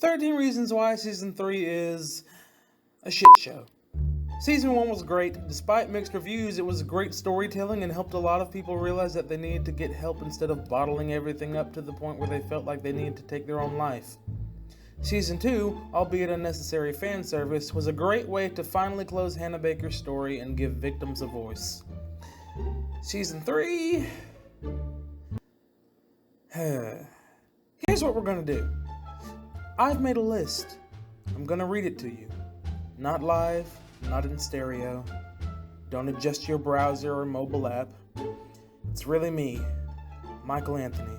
13 Reasons Why Season 3 is a shit show. Season 1 was great. Despite mixed reviews, it was great storytelling and helped a lot of people realize that they needed to get help instead of bottling everything up to the point where they felt like they needed to take their own life. Season 2, albeit unnecessary fan service, was a great way to finally close Hannah Baker's story and give victims a voice. Season 3... Here's what we're gonna do. I've made a list. I'm gonna read it to you. Not live, not in stereo. Don't adjust your browser or mobile app. It's really me, Michael Anthony.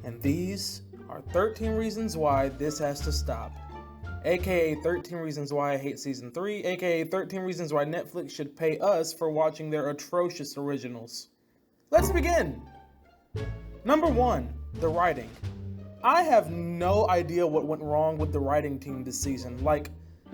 And these are 13 reasons why this has to stop. AKA 13 reasons why I hate Season 3, AKA 13 reasons why Netflix should pay us for watching their atrocious originals. Let's begin! Number 1, the writing. I have no idea what went wrong with the writing team this season.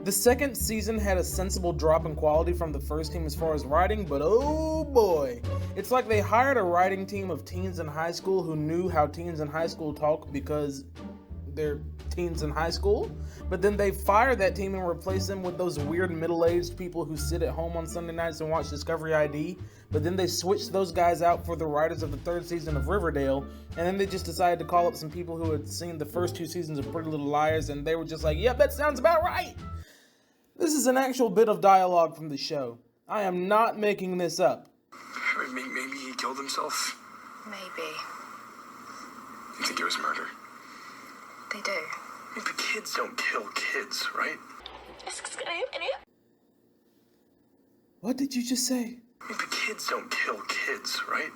The second season had a sensible drop in quality from the first team as far as writing, but oh boy. It's like they hired a writing team of teens in high school who knew how teens in high school talk because they're teens in high school, but then they fired that team and replaced them with those weird middle-aged people who sit at home on Sunday nights and watch Discovery ID, but then they switched those guys out for the writers of the third season of Riverdale, and then they just decided to call up some people who had seen the first 2 seasons of Pretty Little Liars, and they were just like, yep, that sounds about right! This is an actual bit of dialogue from the show. I am not making this up. Maybe he killed himself? Maybe. You think it was murder? They do. But kids don't kill kids, right? What did you just say? But kids don't kill kids, right?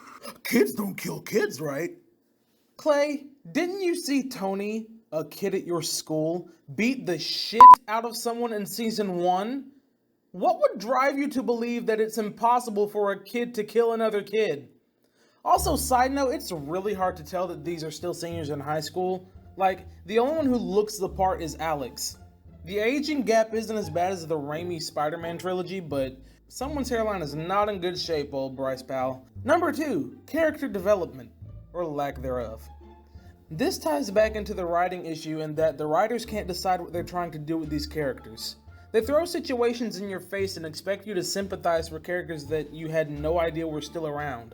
Kids don't kill kids, right? Clay, didn't you see Tony, a kid at your school, beat the shit out of someone in Season 1? What would drive you to believe that it's impossible for a kid to kill another kid? Also, side note, it's really hard to tell that these are still seniors in high school. The only one who looks the part is Alex. The aging gap isn't as bad as the Raimi Spider-Man trilogy, but someone's hairline is not in good shape, old Bryce pal. Number 2, character development, or lack thereof. This ties back into the writing issue in that the writers can't decide what they're trying to do with these characters. They throw situations in your face and expect you to sympathize for characters that you had no idea were still around.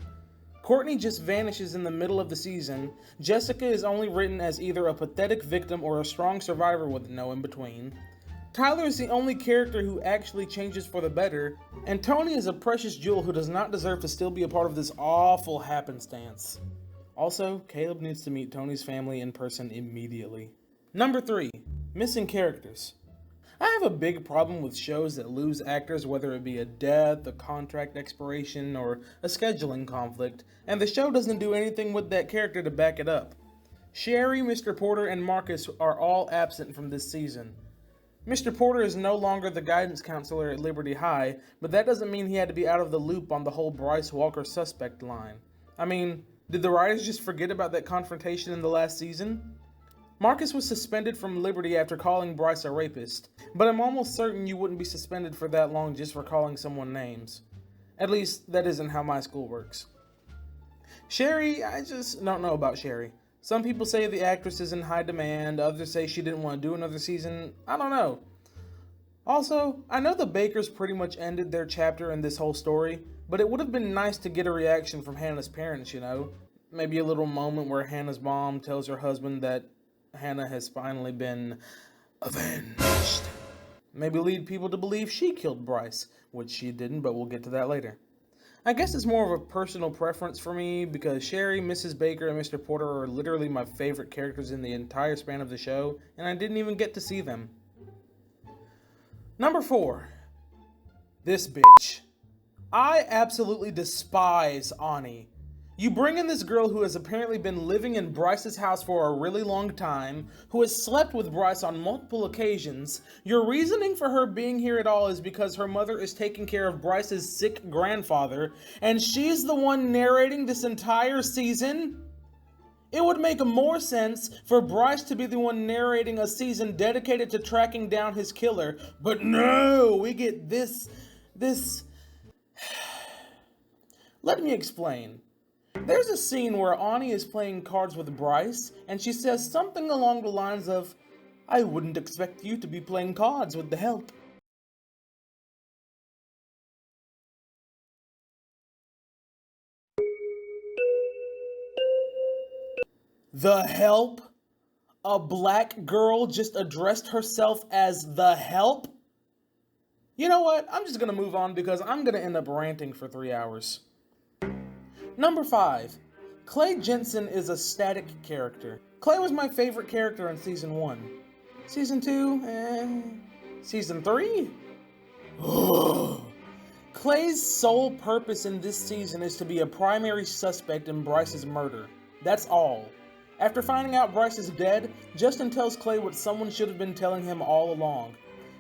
Courtney just vanishes in the middle of the season. Jessica is only written as either a pathetic victim or a strong survivor with no in-between. Tyler is the only character who actually changes for the better, and Tony is a precious jewel who does not deserve to still be a part of this awful happenstance. Also, Caleb needs to meet Tony's family in person immediately. Number 3, missing characters. I have a big problem with shows that lose actors, whether it be a death, a contract expiration, or a scheduling conflict, and the show doesn't do anything with that character to back it up. Sherry, Mr. Porter, and Marcus are all absent from this season. Mr. Porter is no longer the guidance counselor at Liberty High, but that doesn't mean he had to be out of the loop on the whole Bryce Walker suspect line. I mean, did the writers just forget about that confrontation in the last season? Marcus was suspended from Liberty after calling Bryce a rapist, but I'm almost certain you wouldn't be suspended for that long just for calling someone names. At least, that isn't how my school works. Sherry, I just don't know about Sherry. Some people say the actress is in high demand, others say she didn't want to do another season. I don't know. Also, I know the Bakers pretty much ended their chapter in this whole story, but it would have been nice to get a reaction from Hannah's parents, you know? Maybe a little moment where Hannah's mom tells her husband that Hannah has finally been avenged. Maybe lead people to believe she killed Bryce, which she didn't, but we'll get to that later. I guess it's more of a personal preference for me because Sherry, Mrs. Baker, and Mr. Porter are literally my favorite characters in the entire span of the show, and I didn't even get to see them. Number 4, this bitch. I absolutely despise Ani. You bring in this girl who has apparently been living in Bryce's house for a really long time, who has slept with Bryce on multiple occasions. Your reasoning for her being here at all is because her mother is taking care of Bryce's sick grandfather, and she's the one narrating this entire season? It would make more sense for Bryce to be the one narrating a season dedicated to tracking down his killer, but no, we get this... Let me explain. There's a scene where Ani is playing cards with Bryce, and she says something along the lines of, I wouldn't expect you to be playing cards with the help. The help? A black girl just addressed herself as the help? You know what? I'm just gonna move on because I'm gonna end up ranting for 3 hours. Number 5. Clay Jensen is a static character. Clay was my favorite character in Season 1. Season 2? Season 3? Clay's sole purpose in this season is to be a primary suspect in Bryce's murder. That's all. After finding out Bryce is dead, Justin tells Clay what someone should have been telling him all along.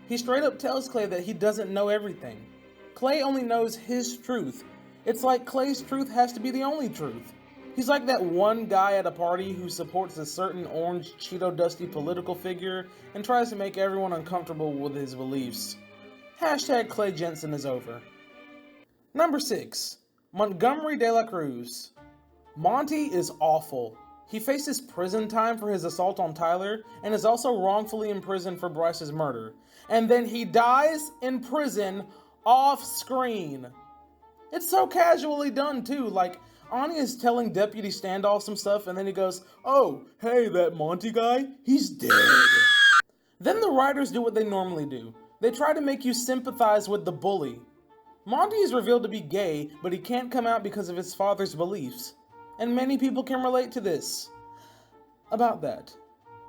He straight up tells Clay that he doesn't know everything. Clay only knows his truth. It's like Clay's truth has to be the only truth. He's like that one guy at a party who supports a certain orange Cheeto Dusty political figure and tries to make everyone uncomfortable with his beliefs. Hashtag Clay Jensen is over. Number 6. Montgomery De La Cruz. Monty is awful. He faces prison time for his assault on Tyler and is also wrongfully imprisoned for Bryce's murder. And then he dies in prison off screen. It's so casually done too, like Anya is telling Deputy Standoff some stuff and then he goes, "Oh, hey, that Monty guy, he's dead." Then the writers do what they normally do. They try to make you sympathize with the bully. Monty is revealed to be gay, but he can't come out because of his father's beliefs. And many people can relate to this. About that.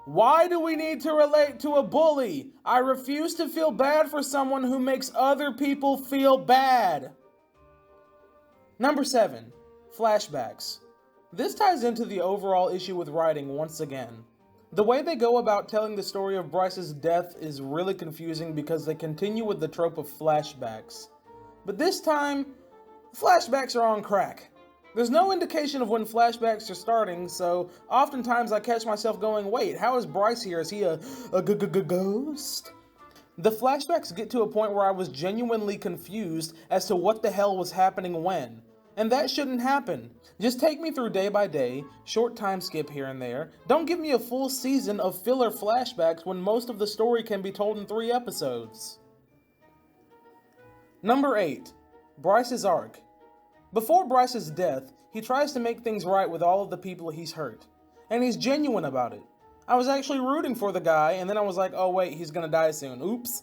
Why do we need to relate to a bully? I refuse to feel bad for someone who makes other people feel bad. Number 7. Flashbacks. This ties into the overall issue with writing once again. The way they go about telling the story of Bryce's death is really confusing because they continue with the trope of flashbacks. But this time, flashbacks are on crack. There's no indication of when flashbacks are starting, so oftentimes I catch myself going, wait, how is Bryce here? Is he a ghost? The flashbacks get to a point where I was genuinely confused as to what the hell was happening when. And that shouldn't happen. Just take me through day by day, short time skip here and there. Don't give me a full season of filler flashbacks when most of the story can be told in 3 episodes. Number 8. Bryce's arc. Before Bryce's death, he tries to make things right with all of the people he's hurt. And he's genuine about it. I was actually rooting for the guy, and then I was like, oh wait, he's gonna die soon. Oops.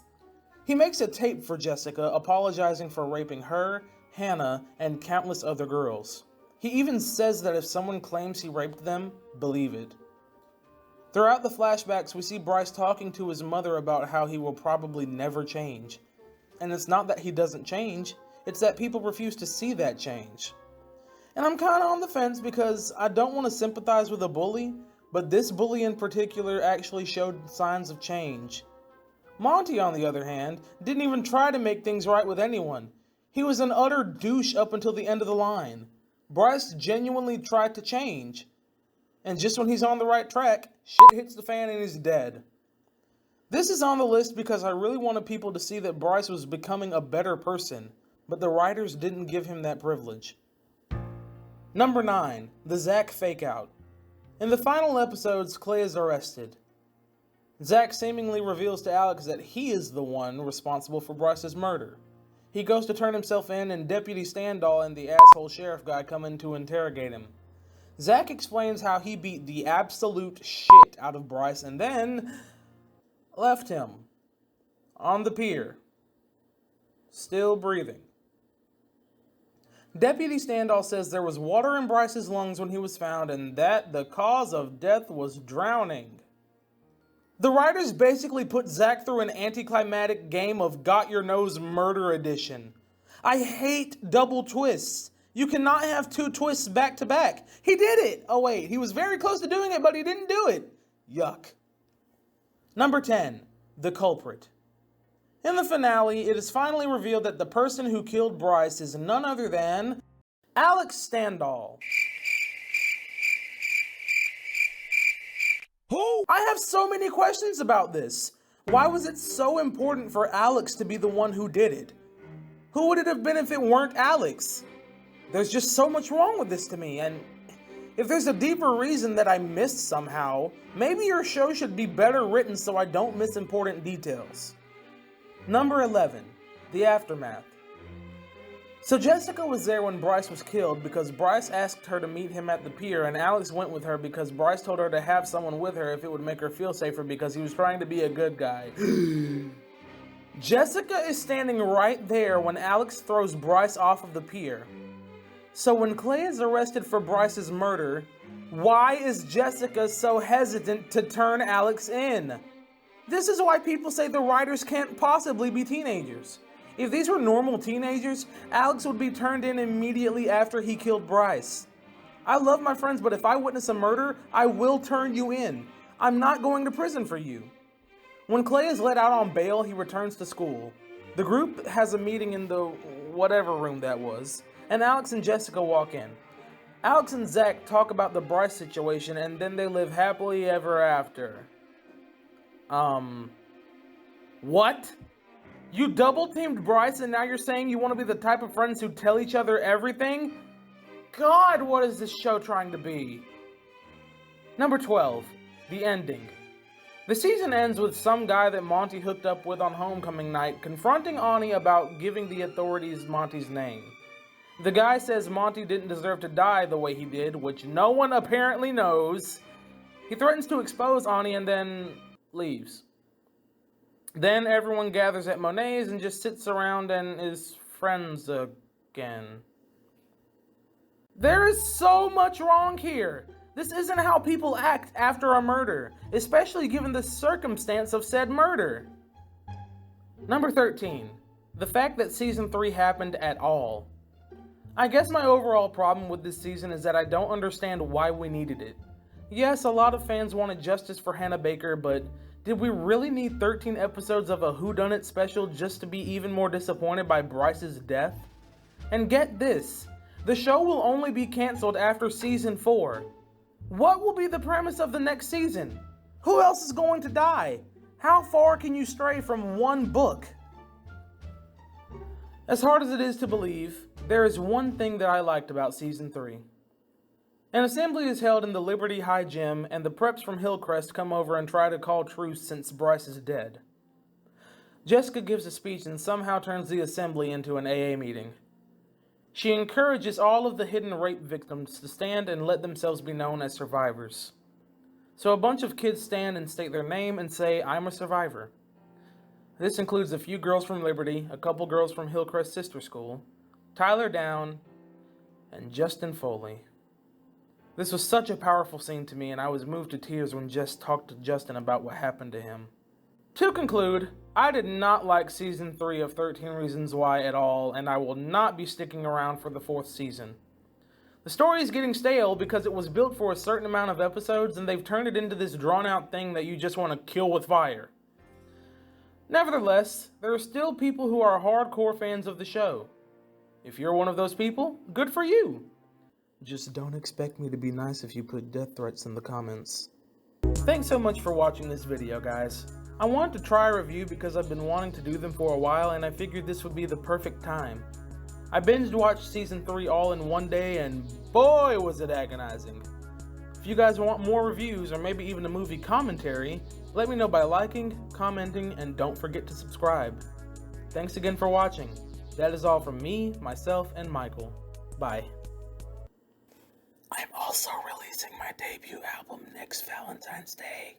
He makes a tape for Jessica, apologizing for raping her, Hannah, and countless other girls. He even says that if someone claims he raped them, believe it. Throughout the flashbacks, we see Bryce talking to his mother about how he will probably never change. And it's not that he doesn't change, it's that people refuse to see that change. And I'm kind of on the fence because I don't want to sympathize with a bully, but this bully in particular actually showed signs of change. Monty, on the other hand, didn't even try to make things right with anyone. He was an utter douche up until the end of the line. Bryce genuinely tried to change. And just when he's on the right track, shit hits the fan and he's dead. This is on the list because I really wanted people to see that Bryce was becoming a better person, but the writers didn't give him that privilege. Number 9. The Zach Fakeout. In the final episodes, Clay is arrested. Zach seemingly reveals to Alex that he is the one responsible for Bryce's murder. He goes to turn himself in, and Deputy Standall and the asshole sheriff guy come in to interrogate him. Zach explains how he beat the absolute shit out of Bryce and then left him on the pier, still breathing. Deputy Standall says there was water in Bryce's lungs when he was found and that the cause of death was drowning. The writers basically put Zach through an anticlimactic game of Got Your Nose Murder Edition. I hate double twists. You cannot have 2 twists back to back. He did it. Oh wait, he was very close to doing it, but he didn't do it. Yuck. Number 10. The Culprit. In the finale, it is finally revealed that the person who killed Bryce is none other than Alex Standall. Who? I have so many questions about this. Why was it so important for Alex to be the one who did it? Who would it have been if it weren't Alex? There's just so much wrong with this to me, and If there's a deeper reason that I missed somehow, maybe your show should be better written so I don't miss important details. Number 11, the aftermath. So Jessica was there when Bryce was killed because Bryce asked her to meet him at the pier, and Alex went with her because Bryce told her to have someone with her if it would make her feel safer because he was trying to be a good guy. Jessica is standing right there when Alex throws Bryce off of the pier. So when Clay is arrested for Bryce's murder, why is Jessica so hesitant to turn Alex in? This is why people say the writers can't possibly be teenagers. If these were normal teenagers, Alex would be turned in immediately after he killed Bryce. I love my friends, but if I witness a murder, I will turn you in. I'm not going to prison for you. When Clay is let out on bail, he returns to school. The group has a meeting in the whatever room that was, and Alex and Jessica walk in. Alex and Zach talk about the Bryce situation, and then they live happily ever after. What? You double-teamed Bryce and now you're saying you want to be the type of friends who tell each other everything? God, what is this show trying to be? Number 12, the ending. The season ends with some guy that Monty hooked up with on homecoming night confronting Ani about giving the authorities Monty's name. The guy says Monty didn't deserve to die the way he did, which no one apparently knows. He threatens to expose Ani and then leaves. Then everyone gathers at Monet's and just sits around and is friends again. There is so much wrong here. This isn't how people act after a murder, especially given the circumstance of said murder. Number 13, the fact that season 3 happened at all. I guess my overall problem with this season is that I don't understand why we needed it. Yes, a lot of fans wanted justice for Hannah Baker, but did we really need 13 episodes of a whodunit special just to be even more disappointed by Bryce's death? And get this, the show will only be canceled after season 4. What will be the premise of the next season? Who else is going to die? How far can you stray from one book? As hard as it is to believe, there is one thing that I liked about season 3. An assembly is held in the Liberty High Gym, and the preps from Hillcrest come over and try to call truce since Bryce is dead. Jessica gives a speech and somehow turns the assembly into an AA meeting. She encourages all of the hidden rape victims to stand and let themselves be known as survivors. So a bunch of kids stand and state their name and say, "I'm a survivor." This includes a few girls from Liberty, a couple girls from Hillcrest Sister School, Tyler Down, and Justin Foley. This was such a powerful scene to me, and I was moved to tears when Jess talked to Justin about what happened to him. To conclude, I did not like season 3 of 13 Reasons Why at all, and I will not be sticking around for the 4th season. The story is getting stale because it was built for a certain amount of episodes, and they've turned it into this drawn-out thing that you just want to kill with fire. Nevertheless, there are still people who are hardcore fans of the show. If you're one of those people, good for you. Just don't expect me to be nice if you put death threats in the comments. Thanks so much for watching this video, guys. I wanted to try a review because I've been wanting to do them for a while, and I figured this would be the perfect time. I binged watched season 3 all in one day, and boy was it agonizing. If you guys want more reviews, or maybe even a movie commentary, let me know by liking, commenting, and don't forget to subscribe. Thanks again for watching. That is all from me, myself, and Michael. Bye. I'm also releasing my debut album next Valentine's Day.